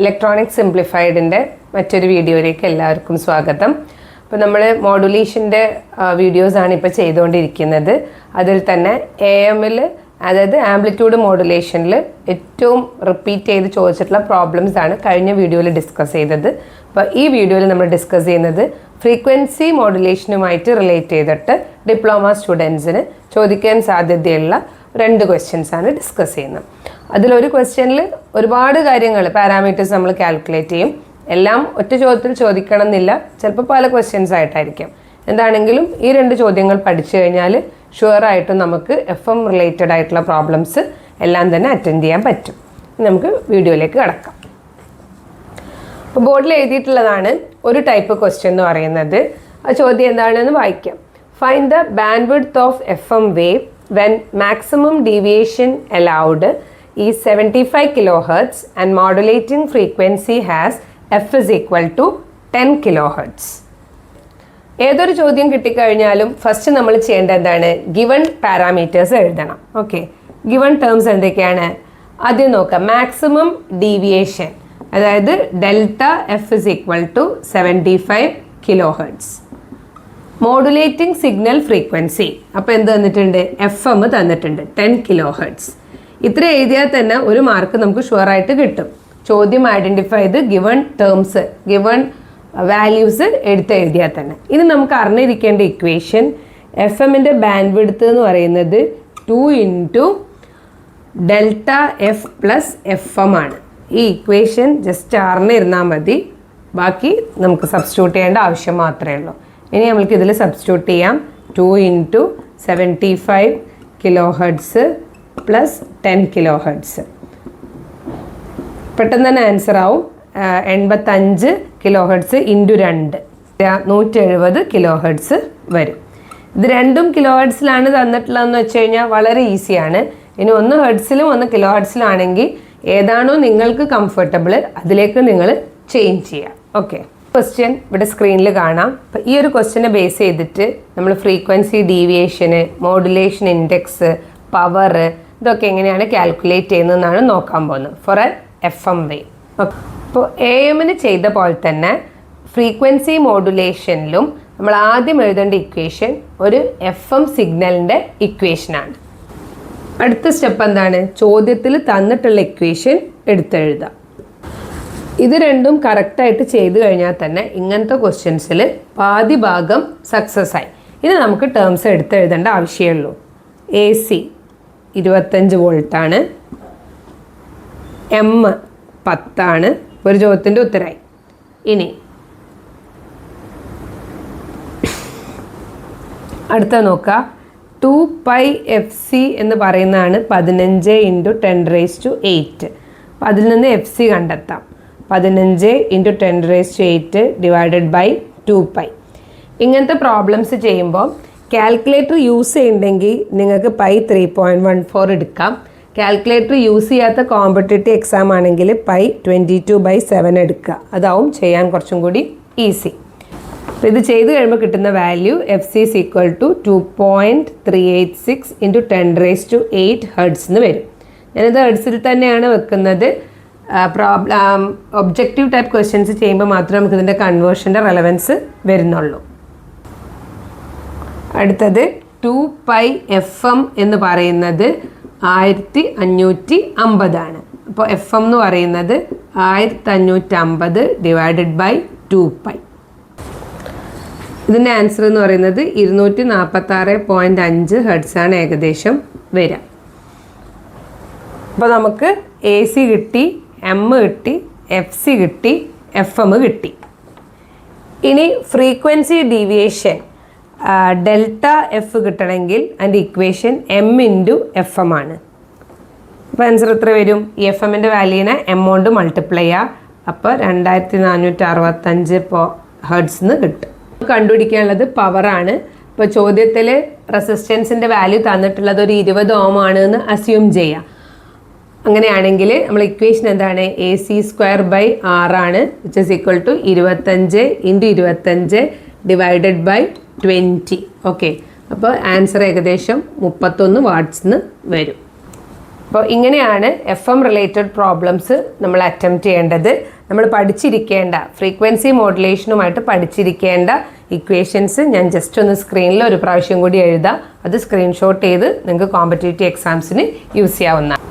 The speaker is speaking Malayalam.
ഇലക്ട്രോണിക് സിംപ്ലിഫൈഡിൻ്റെ മറ്റൊരു വീഡിയോയിലേക്ക് എല്ലാവർക്കും സ്വാഗതം. അപ്പോൾ നമ്മൾ മോഡുലേഷൻ്റെ വീഡിയോസാണ് ഇപ്പോൾ ചെയ്തുകൊണ്ടിരിക്കുന്നത്. അതിൽ തന്നെ AM-ൽ അതായത് ആംപ്ലിറ്റ്യൂഡ് മോഡുലേഷനിൽ ഏറ്റവും റിപ്പീറ്റ് ചെയ്ത് ചോദിച്ചിട്ടുള്ള പ്രോബ്ലംസ് ആണ് കഴിഞ്ഞ വീഡിയോയിൽ ഡിസ്കസ് ചെയ്തത്. അപ്പോൾ ഈ വീഡിയോയിൽ നമ്മൾ ഡിസ്കസ് ചെയ്യുന്നത് ഫ്രീക്വൻസി മോഡുലേഷനുമായിട്ട് റിലേറ്റ് ചെയ്തിട്ട് ഡിപ്ലോമ സ്റ്റുഡൻസിന് ചോദിക്കാൻ സാധ്യതയുള്ള 2 ക്വസ്റ്റ്യൻസ് ആണ് ഡിസ്കസ് ചെയ്യുന്നത്. അതിലൊരു ക്വസ്റ്റ്യനിൽ ഒരുപാട് കാര്യങ്ങൾ പാരാമീറ്റേഴ്സ് നമ്മൾ കാൽക്കുലേറ്റ് ചെയ്യും. എല്ലാം ഒറ്റ ചോദ്യത്തിൽ ചോദിക്കണം എന്നില്ല, ചിലപ്പോൾ പല ക്വസ്റ്റ്യൻസ് ആയിട്ടായിരിക്കും. എന്താണെങ്കിലും ഈ 2 ചോദ്യങ്ങൾ പഠിച്ചു കഴിഞ്ഞാൽ ഷുവറായിട്ടും നമുക്ക് FM റിലേറ്റഡ് ആയിട്ടുള്ള പ്രോബ്ലംസ് എല്ലാം തന്നെ അറ്റൻഡ് ചെയ്യാൻ പറ്റും. നമുക്ക് വീഡിയോയിലേക്ക് കടക്കാം. അപ്പോൾ ബോർഡിൽ എഴുതിയിട്ടുള്ളതാണ് ഒരു ടൈപ്പ് ക്വസ്റ്റ്യൻ എന്ന് പറയുന്നത്. ആ ചോദ്യം എന്താണെന്ന് വായിക്കാം. Find the band width of FM wave when maximum deviation allowed is 75 kilohertz and modulating frequency has f is equal to 10 kilohertz. ഏതൊരു ചോദ്യം കിട്ടിക്കഴിഞ്ഞാലും ഫസ്റ്റ് നമ്മൾ ചെയ്യേണ്ടത് എന്താണ്? ഗിവൺ പാരാമീറ്റേഴ്സ് എഴുതണം. ഓക്കെ, ഗിവൺ ടേംസ് എന്തൊക്കെയാണ്? ആദ്യം നോക്കാം. മാക്സിമം ഡീവിയേഷൻ, അതായത് delta F is equal to 75 kilohertz. Modulating signal frequency, അപ്പോൾ എന്ത് തന്നിട്ടുണ്ട്? FM തന്നിട്ടുണ്ട് 10 കിലോഹെർട്സ്. ഇത്ര എഴുതിയാൽ തന്നെ ഒരു മാർക്ക് നമുക്ക് ഷുവറായിട്ട് കിട്ടും. ചോദ്യം ഐഡൻറ്റിഫൈ ചെയ്ത് ഗിവൺ ടേംസ്, ഗിവൺ വാല്യൂസ് എഴുതിയാൽ തന്നെ. ഇനി നമുക്ക് അറിഞ്ഞിരിക്കേണ്ട ഇക്വേഷൻ FM-ൻ്റെ ബാൻഡ് വിഡ്ത്ത് എന്ന് പറയുന്നത് 2 × ഡെൽറ്റ എഫ് പ്ലസ് FM ആണ്. ഈ ഇക്വേഷൻ ജസ്റ്റ് അറിഞ്ഞിരുന്നാൽ മതി, ബാക്കി നമുക്ക് സബ്സ്റ്റിറ്റ്യൂട്ട് ചെയ്യേണ്ട ആവശ്യം മാത്രമേ ഉള്ളൂ. ഇനി നമുക്ക് ഇതിൽ സബ്സ്റ്റിറ്റ്യൂട്ട് ചെയ്യാം. 2 × 75 കിലോഹെർട്സ് പ്ലസ് 10 കിലോഹെർട്സ്. പെട്ടെന്ന് തന്നെ ആൻസർ ആവും. 85 കിലോഹെർട്സ് ഇൻറ്റു 2 170 കിലോഹെർട്സ് വരും. ഇത് രണ്ടും കിലോഹെർട്സിലാണ് തന്നിട്ടുള്ളതെന്ന് വെച്ച് കഴിഞ്ഞാൽ വളരെ ഈസിയാണ്. ഇനി ഒന്ന് ഹെർട്സിലും ഒന്ന് കിലോഹെർട്സിലാണെങ്കിൽ ഏതാണോ നിങ്ങൾക്ക് കംഫർട്ടബിൾ അതിലേക്ക് നിങ്ങൾ ചേഞ്ച് ചെയ്യാം. ഓക്കെ, ക്വസ്റ്റ്യൻ ഇവിടെ സ്ക്രീനിൽ കാണാം. അപ്പോൾ ഈ ഒരു ക്വസ്റ്റ്യനെ ബേസ് ചെയ്തിട്ട് നമ്മൾ ഫ്രീക്വൻസി ഡീവിയേഷന്, മോഡുലേഷൻ ഇൻഡെക്സ്, പവർ, ഇതൊക്കെ എങ്ങനെയാണ് കാൽക്കുലേറ്റ് ചെയ്യുന്നതെന്നാണ് നോക്കാൻ പോകുന്നത് ഫോർ എ FM വേവ്. അപ്പോൾ AM-ന് ചെയ്ത പോലെ തന്നെ ഫ്രീക്വൻസി മോഡുലേഷനിലും നമ്മൾ ആദ്യം എഴുതേണ്ട ഇക്വേഷൻ ഒരു FM സിഗ്നലിൻ്റെ ഇക്വേഷനാണ്. അടുത്ത സ്റ്റെപ്പ് എന്താണ്? ചോദ്യത്തിൽ തന്നിട്ടുള്ള ഇക്വേഷൻ എടുത്തെഴുതാം. ഇത് രണ്ടും കറക്റ്റായിട്ട് ചെയ്തു കഴിഞ്ഞാൽ തന്നെ ഇങ്ങനത്തെ ക്വസ്റ്റ്യൻസിൽ പാതി ഭാഗം സക്സസ് ആയി. ഇനി നമുക്ക് ടേംസ് എടുത്തെഴുതേണ്ട ആവശ്യമുള്ളൂ. AC 25 വോൾട്ടാണ്, M 10 ആണ്. ഒരു ചോദ്യത്തിൻ്റെ ഉത്തരമായി. ഇനി അടുത്ത നോക്കുക. 2πfc എന്ന് പറയുന്നതാണ് 15 × 10⁸. അപ്പോൾ അതിൽ നിന്ന് FC കണ്ടെത്താം. 15 × 10⁸ ഡിവൈഡഡ് ബൈ 2π. ഇങ്ങനത്തെ പ്രോബ്ലംസ് ചെയ്യുമ്പോൾ കാൽക്കുലേറ്റർ യൂസ് ചെയ്യുന്നുണ്ടെങ്കിൽ നിങ്ങൾക്ക് പൈ 3.14 എടുക്കാം. കാൽക്കുലേറ്റർ യൂസ് ചെയ്യാത്ത കോമ്പറ്റേറ്റീവ് എക്സാം ആണെങ്കിൽ പൈ 22/7 എടുക്കുക. അതാവും ചെയ്യാൻ കുറച്ചും കൂടി ഈസി. അപ്പോൾ ഇത് ചെയ്ത് കഴിയുമ്പോൾ കിട്ടുന്ന value FC is equal to 2.386 × 10⁸ hertz എന്ന് വരും. ഞാനിത് ഹെർട്സിൽ തന്നെയാണ് വെക്കുന്നത്. ഒബ്ജക്റ്റീവ് ടൈപ്പ് ക്വസ്റ്റ്യൻസ് ചെയ്യുമ്പോൾ മാത്രമേ നമുക്ക് ഇതിൻ്റെ കൺവേർഷൻ്റെ റെലവൻസ് വരുന്നുള്ളൂ. അടുത്തത് 2πfm എന്ന് പറയുന്നത് 1550 ആണ്. അപ്പോൾ FM എന്ന് പറയുന്നത് 1550 ഡിവൈഡഡ് ബൈ 2π. ഇതിൻ്റെ ആൻസർ എന്ന് പറയുന്നത് 246.5 ഹെർട്സ് ആണ് ഏകദേശം വരിക. അപ്പോൾ നമുക്ക് AC കിട്ടി, M കിട്ടി, FC കിട്ടി, FM കിട്ടി. ഇനി ഫ്രീക്വൻസി ഡീവിയേഷൻ ഡെൽറ്റ എഫ് കിട്ടണമെങ്കിൽ അതിൻ്റെ ഇക്വേഷൻ M × FM ആണ്. അപ്പോൾ ആൻസർ എത്ര വരും? ഈ FM-ൻ്റെ വാല്യൂവിനെ M കൊണ്ട് മൾട്ടിപ്ലൈ ചെയ്യുക. അപ്പോൾ 2465 ഹെർട്സ് എന്ന് കിട്ടും. കണ്ടുപിടിക്കാനുള്ളത് പവറാണ്. ഇപ്പോൾ ചോദ്യത്തിൽ റെസിസ്റ്റൻസിൻ്റെ വാല്യൂ തന്നിട്ടുള്ളത് ഒരു 20 ഓം ആണ് എന്ന് അസ്യൂം ചെയ്യാം. അങ്ങനെയാണെങ്കിൽ നമ്മൾ ഇക്വേഷൻ എന്താണ്? AC² ആണ്, which is equal to 25 × 25 divided by 20. Okay, അപ്പോൾ ആൻസർ ഏകദേശം 31 വാട്ട്സ് വരും. അപ്പോൾ ഇങ്ങനെയാണ് FM റിലേറ്റഡ് പ്രോബ്ലംസ് നമ്മൾ അറ്റംപ്റ്റ് ചെയ്യേണ്ടത്. നമ്മൾ പഠിച്ചിരിക്കേണ്ട ഫ്രീക്വൻസി മോഡുലേഷനുമായിട്ട് പഠിച്ചിരിക്കേണ്ട ഇക്വേഷൻസ് ഞാൻ ജസ്റ്റ് ഒന്ന് സ്ക്രീനിൽ ഒരു പ്രാവശ്യം കൂടി എഴുതാം. അത് സ്ക്രീൻഷോട്ട് ചെയ്ത് നിങ്ങൾക്ക് കോമ്പറ്റേറ്റീവ് എക്സാംസിന് യൂസ് ചെയ്യാവുന്നതാണ്.